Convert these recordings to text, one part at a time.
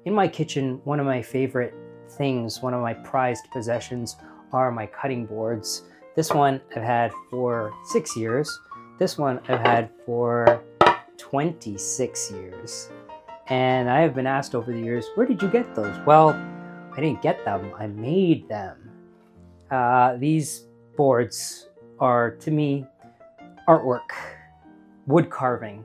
In my kitchen, one of my favorite things, one of my prized possessions are my cutting boards. This one I've had for 6 years. This one I've had for 26 years. And I have been asked over the years, where did you get those? Well, I didn't get them, I made them. These boards are, to me, artwork, wood carving.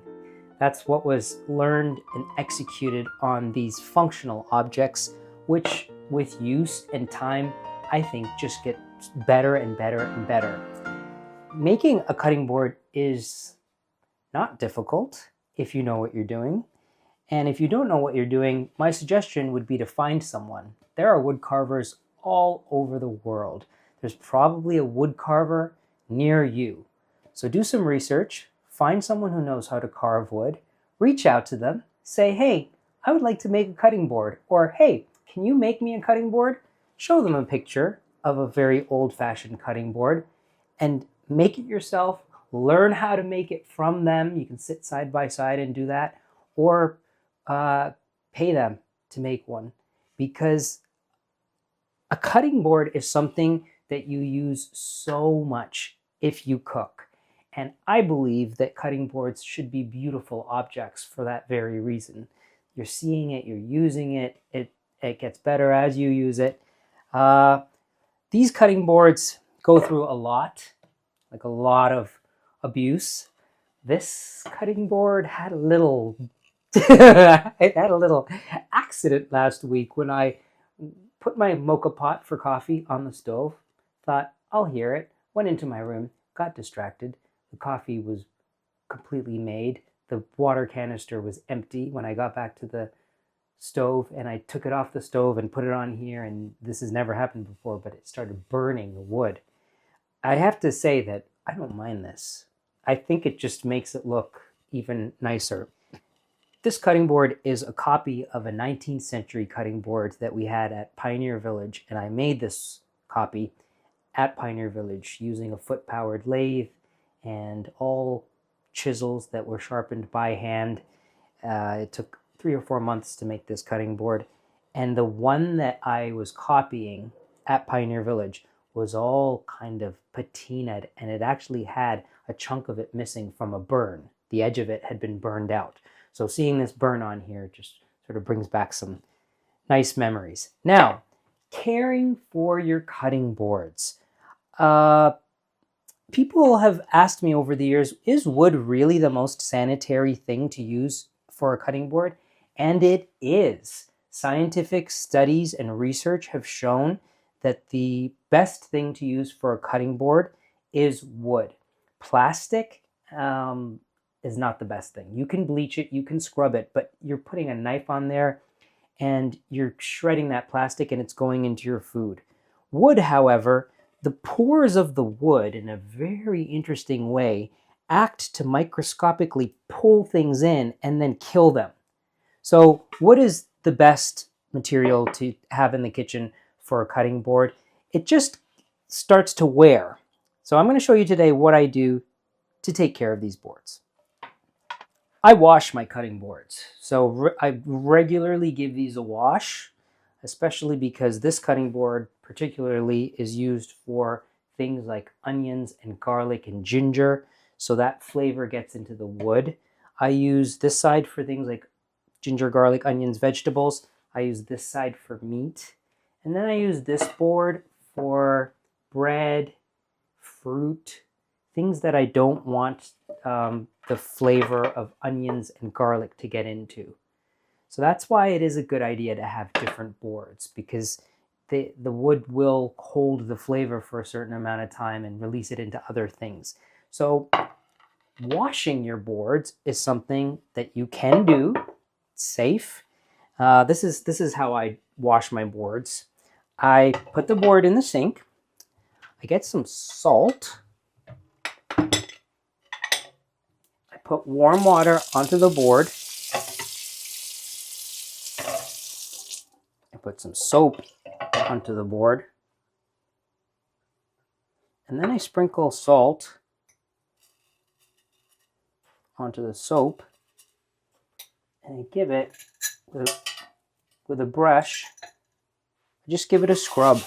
That's what was learned and executed on these functional objects, which with use and time, I think just get better and better and better. Making a cutting board is not difficult if you know what you're doing. And if you don't know what you're doing, my suggestion would be to find someone. There are wood carvers all over the world. There's probably a wood carver near you. So do some research, find someone who knows how to carve wood, reach out to them, say, hey, I would like to make a cutting board, or hey, can you make me a cutting board? Show them a picture of a very old-fashioned cutting board and make it yourself, learn how to make it from them. You can sit side by side and do that, or pay them to make one, because a cutting board is something that you use so much if you cook. And I believe that cutting boards should be beautiful objects for that very reason. You're seeing it, you're using it, it gets better as you use it. These cutting boards go through a lot of abuse. This cutting board had a little it had a little accident last week when I put my Mocha pot for coffee on the stove. Thought, I'll hear it. Went into my room, got distracted. The coffee was completely made. The water canister was empty when I got back to the stove, and I took it off the stove and put it on here, and this has never happened before, but it started burning the wood. I have to say that I don't mind this. I think it just makes it look even nicer. This cutting board is a copy of a 19th century cutting board that we had at Pioneer Village, and I made this copy at Pioneer Village using a foot-powered lathe and all chisels that were sharpened by hand. It took 3 or 4 months to make this cutting board, and the one that I was copying at Pioneer Village was all kind of patinaed, and it actually had a chunk of it missing from a burn. The edge of it had been burned out. So seeing this burn on here just sort of brings back some nice memories. Now, caring for your cutting boards. People have asked me over the years, is wood really the most sanitary thing to use for a cutting board? And it is. Scientific studies and research have shown that the best thing to use for a cutting board is wood. Plastic is not the best thing. You can bleach it, you can scrub it, but you're putting a knife on there and you're shredding that plastic and it's going into your food. Wood, however, the pores of the wood, in a very interesting way, act to microscopically pull things in and then kill them. So wood is the best material to have in the kitchen for a cutting board. It just starts to wear. So I'm going to show you today what I do to take care of these boards. I wash my cutting boards. So I regularly give these a wash, especially because this cutting board particularly is used for things like onions and garlic and ginger, so that flavor gets into the wood. I use this side for things like ginger, garlic, onions, vegetables. I use this side for meat. And then I use this board for bread, fruit, things that I don't want the flavor of onions and garlic to get into. So that's why it is a good idea to have different boards, because the wood will hold the flavor for a certain amount of time and release it into other things. So washing your boards is something that you can do. It's safe. This is how I wash my boards. I put the board in the sink. I get some salt. I put warm water onto the board. I put some soap onto the board. And then I sprinkle salt onto the soap. And I give it with a brush, just give it a scrub.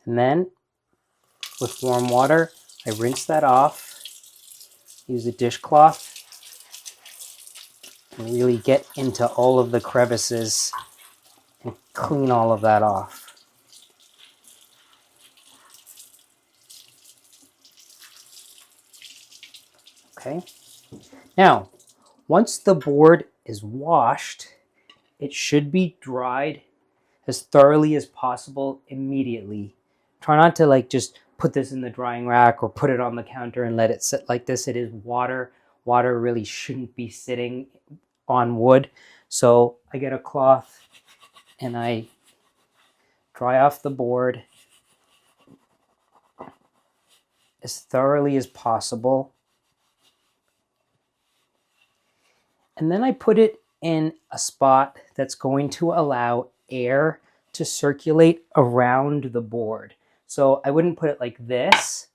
And then with warm water, I rinse that off, use a dishcloth, and really get into all of the crevices and clean all of that off. Okay. Now, once the board is washed, it should be dried as thoroughly as possible immediately. Try not to just put this in the drying rack or put it on the counter and let it sit like this. It is water. Water really shouldn't be sitting on wood. So I get a cloth and I dry off the board as thoroughly as possible. And then I put it in a spot that's going to allow air to circulate around the board. So I wouldn't put it like this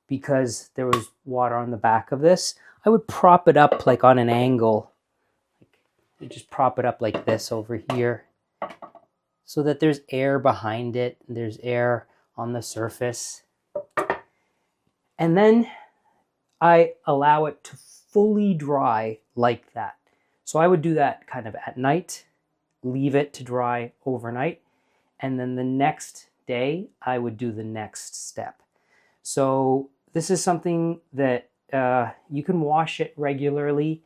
because there was water on the back of this. I would prop it up like on an angle. You just prop it up like this over here so that there's air behind it. There's air on the surface. And then I allow it to fully dry like that. So I would do that kind of at night, leave it to dry overnight, and then the next day I would do the next step. So this is something that you can wash it regularly.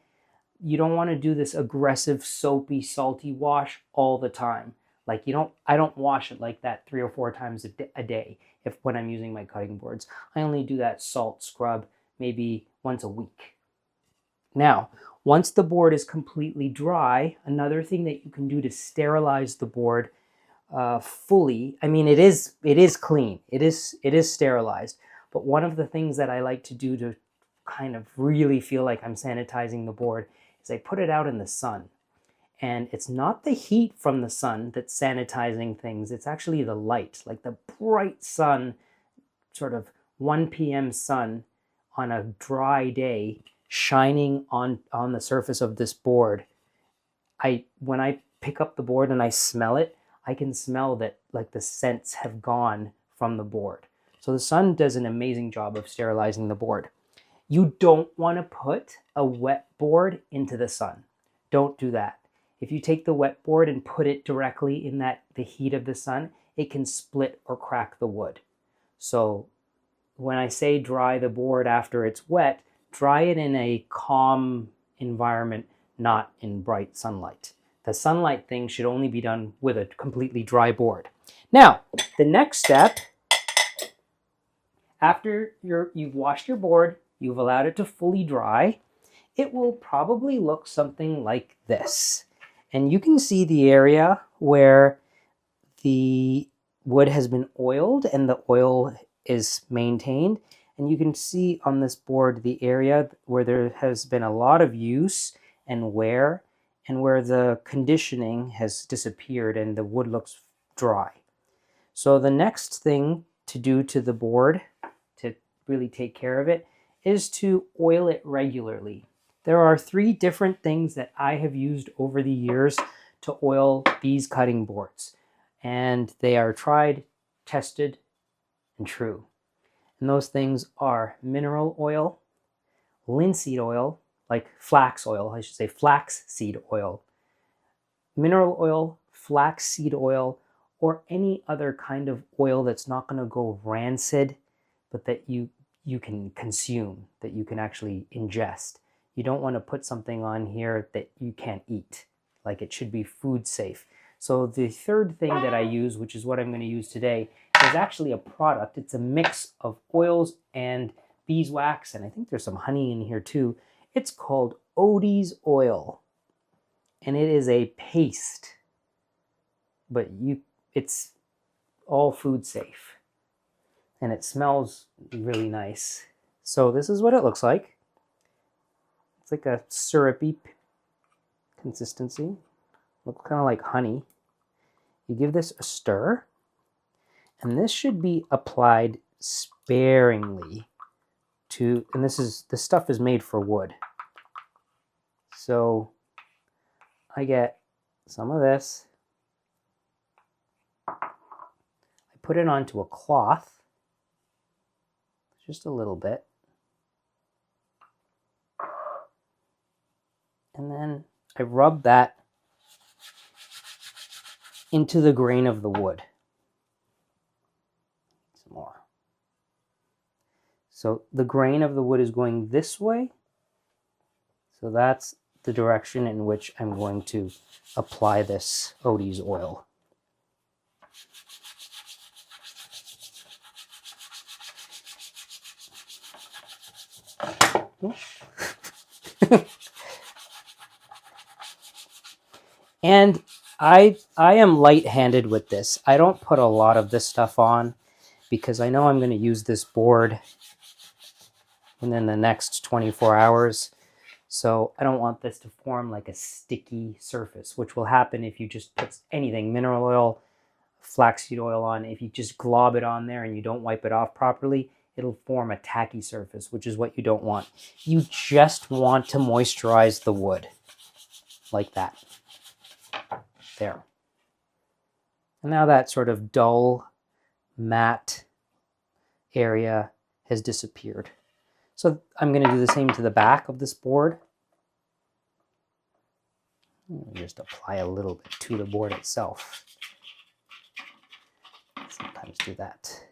You don't want to do this aggressive, soapy, salty wash all the time. I don't wash it like that 3 or 4 times a day when I'm using my cutting boards. I only do that salt scrub maybe once a week. Now, once the board is completely dry, another thing that you can do to sterilize the board fully, I mean, it is clean, it is sterilized, but one of the things that I like to do to kind of really feel like I'm sanitizing the board is I put it out in the sun. And it's not the heat from the sun that's sanitizing things, it's actually the light, like the bright sun, sort of 1 p.m. sun on a dry day, shining on the surface of this board. When I pick up the board and I smell it, I can smell that the scents have gone from the board. So the sun does an amazing job of sterilizing the board. You don't want to put a wet board into the sun. Don't do that. If you take the wet board and put it directly in the heat of the sun, it can split or crack the wood. So when I say dry the board after it's wet, dry it in a calm environment, not in bright sunlight. The sunlight thing should only be done with a completely dry board. Now, the next step, after you've washed your board, you've allowed it to fully dry, it will probably look something like this. And you can see the area where the wood has been oiled and the oil is maintained. And you can see on this board the area where there has been a lot of use and wear, and where the conditioning has disappeared and the wood looks dry. So the next thing to do to the board to really take care of it is to oil it regularly. There are 3 different things that I have used over the years to oil these cutting boards, and they are tried, tested, and true. And those things are mineral oil, linseed oil, like flax oil, I should say flaxseed oil, mineral oil, flaxseed oil, or any other kind of oil that's not going to go rancid, but that you can consume, that you can actually ingest. You don't want to put something on here that you can't eat. Like, it should be food safe. So the third thing that I use, which is what I'm going to use today, is actually a product. It's a mix of oils and beeswax, and I think there's some honey in here too. It's called Odie's oil, and it is a paste, but it's all food safe. and it smells really nice. So this is what it looks like. It's like a syrupy consistency. Looks kind of like honey. You give this a stir, and this should be applied sparingly to, and this stuff is made for wood. So I get some of this. I put it onto a cloth, just a little bit. And then I rub that into the grain of the wood. Some more. So the grain of the wood is going this way. So that's the direction in which I'm going to apply this Odie's oil. And I am light-handed with this. I don't put a lot of this stuff on because I know I'm going to use this board within the next 24 hours. So I don't want this to form like a sticky surface, which will happen if you just put anything, mineral oil, flaxseed oil on. If you just glob it on there and you don't wipe it off properly, it'll form a tacky surface, which is what you don't want. You just want to moisturize the wood like that. There. And now that sort of dull, matte area has disappeared. So I'm going to do the same to the back of this board. Just apply a little bit to the board itself. Sometimes do that.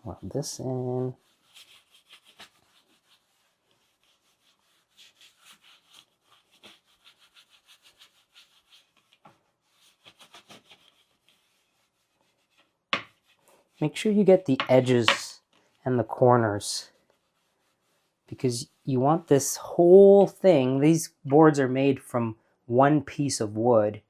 Rub this in. Make sure you get the edges and the corners because you want this whole thing. These boards are made from one piece of wood.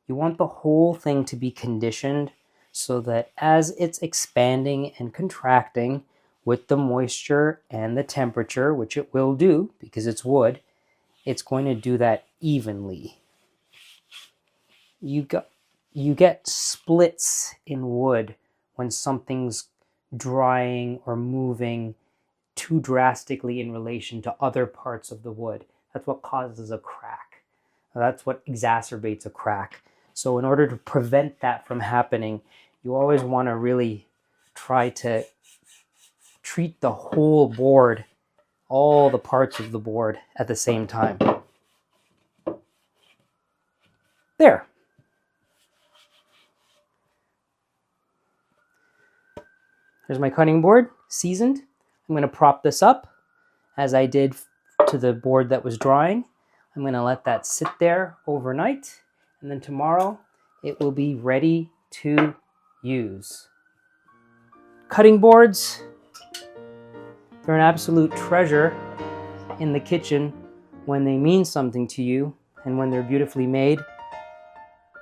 You want the whole thing to be conditioned so that as it's expanding and contracting with the moisture and the temperature, which it will do because it's wood, it's going to do that evenly. You get splits in wood when something's drying or moving too drastically in relation to other parts of the wood. That's what causes a crack. That's what exacerbates a crack. So in order to prevent that from happening, you always want to really try to treat the whole board, all the parts of the board at the same time. There. Here's my cutting board, seasoned. I'm going to prop this up as I did to the board that was drying. I'm going to let that sit there overnight, and then tomorrow it will be ready to use. Cutting boards, they're an absolute treasure in the kitchen when they mean something to you and when they're beautifully made.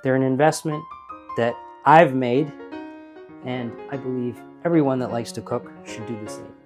They're an investment that I've made, and I believe everyone that likes to cook should do the same.